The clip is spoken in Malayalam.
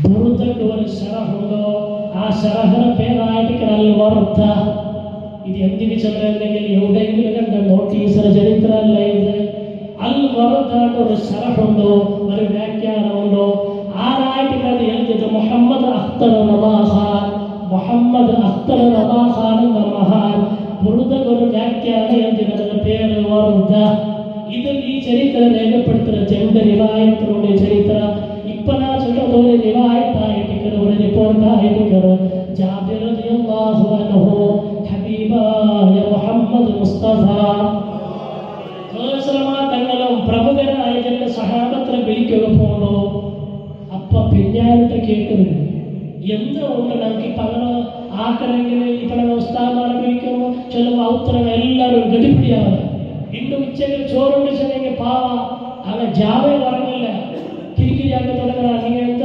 ബുറുദക്ക് ഒരു ശറഹുണ്ടോ? ആ ശറഹിന്റെ പേരായിട്ട് അൽ-വർദ. ഇത് എന്തിനു ചെല്ലുന്നെങ്കിൽ എവിടെയെങ്കിലും കണ്ട നോട്ടീസിന് ചരിത്രമല്ല ഇത്. അൽ-വർദക്ക് ഒരു ശറഹുണ്ടോ, ഒരു വ്യാഖ്യാനമുണ്ടോ? ആരായിട്ട് എഴുതിയത് മുഹമ്മദ് അഖ്തർ റദാ ഖാൻ. മുഹമ്മദ് അഖ്തർ റദാ ഖാൻ എന്ന മഹാൻ ബുറുദക്ക് ഒരു വ്യാഖ്യാനം എഴുതിയതിന്റെ പേര് വർദ. ഇത് ഈ ചരിത്രം രേഖപ്പെടുത്തുന്ന ചെണ്ട റിവായത്തിലൂടെ ചരിത്രം ഇപ്പൊ ഞാൻ ചൊല്ലുന്ന ഒരു റിവായത്തായിട്ട് ഒരു റിപ്പോർട്ടായിട്ട് ജാബിർ റളിയല്ലാഹു അൻഹു ഹബീബായ മുഹമ്മദ് മുസ്തഫ തങ്ങളും പ്രമുഖരായ ചില സഹാബത്തിനെ വിളിക്കുക പോകണോ? അപ്പൊ പിന്നായിട്ട് കേൾക്കുന്നത് എന്തുകൊണ്ട് നമുക്ക് ഇപ്പൊ അങ്ങനെ ആക്കണമെങ്കിൽ ഇപ്പൊ ഉസ്താദന്മാരെ വിളിക്കുമ്പോൾ ചിലപ്പോൾ ഔത്തരം എല്ലാവരും ഗതിപിടിയാവുക. ഇന്ന് ഉച്ചയ്ക്ക് ചോറുണ്ട് ചെന്നെങ്കിൽ പാവ അങ്ങനെ ജാവ പറഞ്ഞില്ല കിരിക്കിരിയാക്കി തുടങ്ങാൻ നിങ്ങൾ